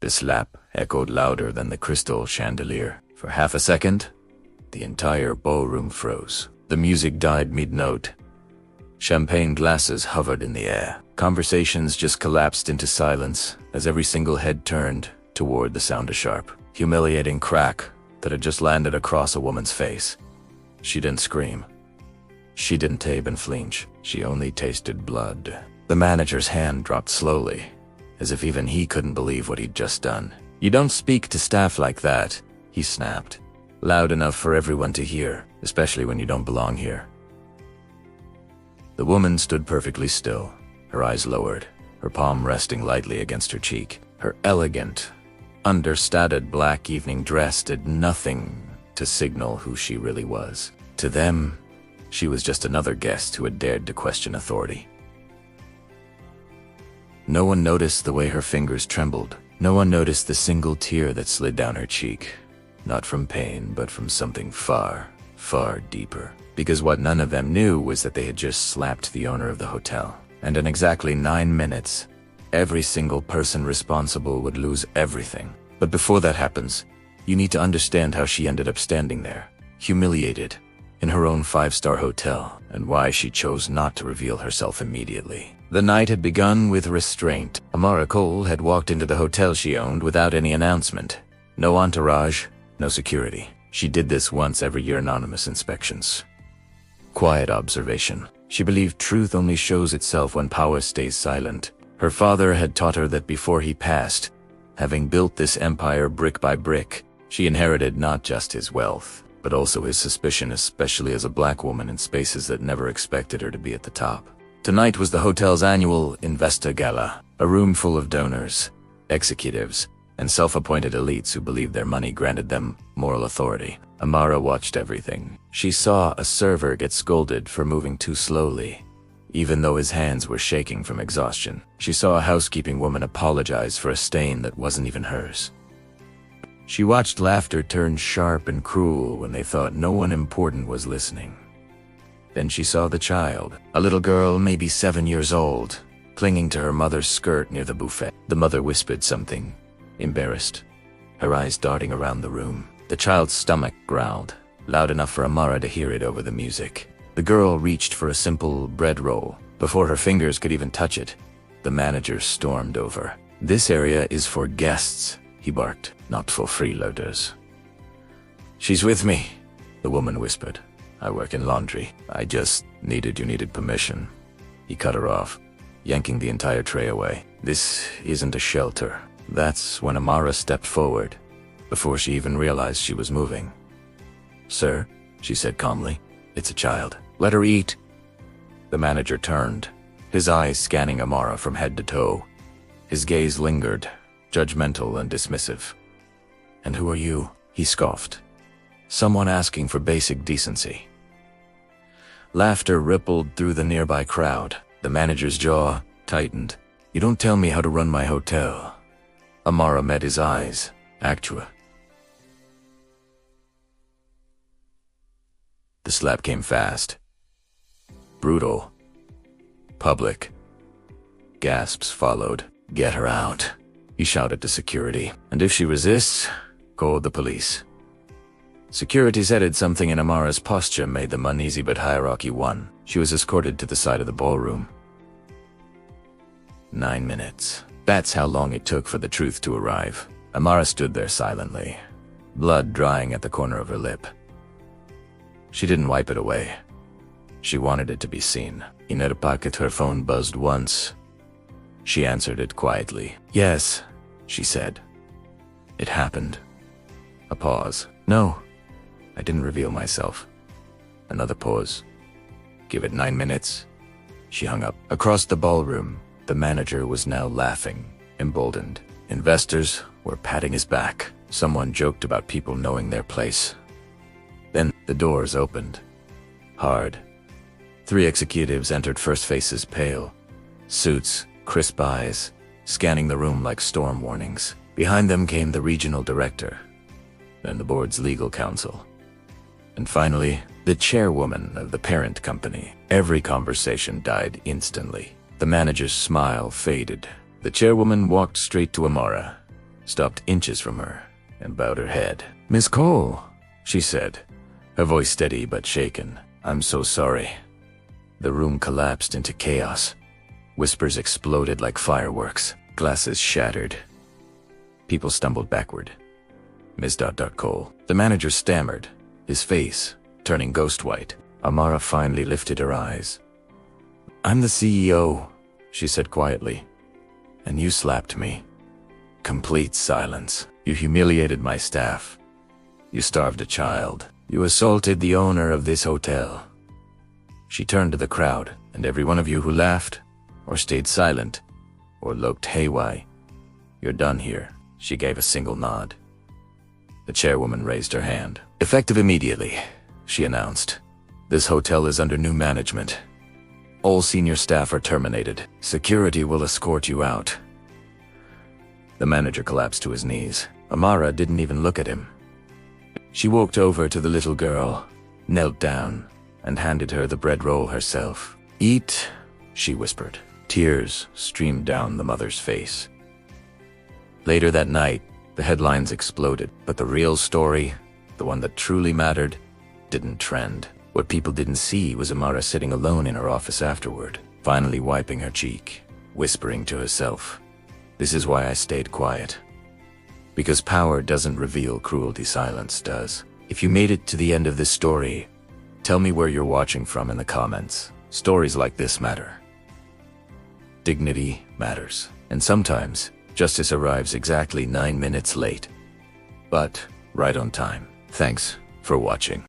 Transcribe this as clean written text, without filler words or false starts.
The slap echoed louder than the crystal chandelier. For half a second, the entire ballroom froze. The music died mid-note. Champagne glasses hovered in the air. Conversations just collapsed into silence as every single head turned toward the sound of sharp, humiliating crack that had just landed across a woman's face. She didn't scream. She didn't tape and flinch. She only tasted blood. The manager's hand dropped slowly, as if even he couldn't believe what he'd just done. "You don't speak to staff like that," he snapped, loud enough for everyone to hear, especially when you don't belong here. The woman stood perfectly still, her eyes lowered, her palm resting lightly against her cheek. Her elegant, understated black evening dress did nothing to signal who she really was. To them, she was just another guest who had dared to question authority. No one noticed the way her fingers trembled. No one noticed the single tear that slid down her cheek. Not from pain, but from something far, far deeper. Because what none of them knew was that they had just slapped the owner of the hotel. And in exactly 9 minutes, every single person responsible would lose everything. But before that happens, you need to understand how she ended up standing there, humiliated, in her own 5-star hotel, and why she chose not to reveal herself immediately. The night had begun with restraint. Amara Cole had walked into the hotel she owned without any announcement. No entourage, no security. She did this once every year, anonymous inspections. Quiet observation. She believed truth only shows itself when power stays silent. Her father had taught her that before he passed, having built this empire brick by brick, she inherited not just his wealth, but also his suspicion, especially as a black woman in spaces that never expected her to be at the top. Tonight was the hotel's annual Investa Gala, a room full of donors, executives, and self-appointed elites who believed their money granted them moral authority. Amara watched everything. She saw a server get scolded for moving too slowly, even though his hands were shaking from exhaustion. She saw a housekeeping woman apologize for a stain that wasn't even hers. She watched laughter turn sharp and cruel when they thought no one important was listening. Then she saw the child, a little girl maybe 7 years old, clinging to her mother's skirt near the buffet. The mother whispered something, embarrassed, her eyes darting around the room. The child's stomach growled, loud enough for Amara to hear it over the music. The girl reached for a simple bread roll. Before her fingers could even touch it, the manager stormed over. "This area is for guests," he barked, "not for freeloaders." "She's with me," the woman whispered. "I work in laundry. I just needed permission." He cut her off, yanking the entire tray away. "This isn't a shelter." That's when Amara stepped forward, before she even realized she was moving. "Sir," she said calmly, "it's a child. Let her eat." The manager turned, his eyes scanning Amara from head to toe. His gaze lingered, judgmental and dismissive. "And who are you?" he scoffed. Someone asking for basic decency. Laughter rippled through the nearby crowd. The manager's jaw tightened. "You don't tell me how to run my hotel." Amara met his eyes. "Actua." The slap came fast. Brutal. Public. Gasps followed. "Get her out," he shouted to security. "And if she resists, call the police." Security said something in Amara's posture made them uneasy, but hierarchy won. She was escorted to the side of the ballroom. 9 minutes. That's how long it took for the truth to arrive. Amara stood there silently, blood drying at the corner of her lip. She didn't wipe it away. She wanted it to be seen. In her pocket, her phone buzzed once. She answered it quietly. "Yes," she said. "It happened." A pause. "No, I didn't reveal myself." Another pause. "Give it 9 minutes." She hung up. Across the ballroom, the manager was now laughing, emboldened. Investors were patting his back. Someone joked about people knowing their place. Then the doors opened. Hard. 3 executives entered, first faces pale. Suits, crisp eyes, scanning the room like storm warnings. Behind them came the regional director, then the board's legal counsel. And finally, the chairwoman of the parent company. Every conversation died instantly. The manager's smile faded. The chairwoman walked straight to Amara, stopped inches from her, and bowed her head. "Miss Cole," she said, her voice steady but shaken. "I'm so sorry." The room collapsed into chaos. Whispers exploded like fireworks. Glasses shattered. People stumbled backward. Miss Cole. The manager stammered, his face turning ghost white. Amara finally lifted her eyes. "I'm the CEO," she said quietly. "And you slapped me." Complete silence. "You humiliated my staff. You starved a child. You assaulted the owner of this hotel." She turned to the crowd, "And every one of you who laughed, or stayed silent, or looked haywire, you're done here." She gave a single nod. The chairwoman raised her hand. "Effective immediately," she announced. "This hotel is under new management. All senior staff are terminated. Security will escort you out." The manager collapsed to his knees. Amara didn't even look at him. She walked over to the little girl, knelt down, and handed her the bread roll herself. "Eat," she whispered. Tears streamed down the mother's face. Later that night, the headlines exploded, but the real story, the one that truly mattered, didn't trend. What people didn't see was Amara sitting alone in her office afterward, finally wiping her cheek, whispering to herself, "This is why I stayed quiet." Because power doesn't reveal cruelty, silence does. If you made it to the end of this story, tell me where you're watching from in the comments. Stories like this matter. Dignity matters. And sometimes, justice arrives exactly 9 minutes late. But right on time. Thanks for watching.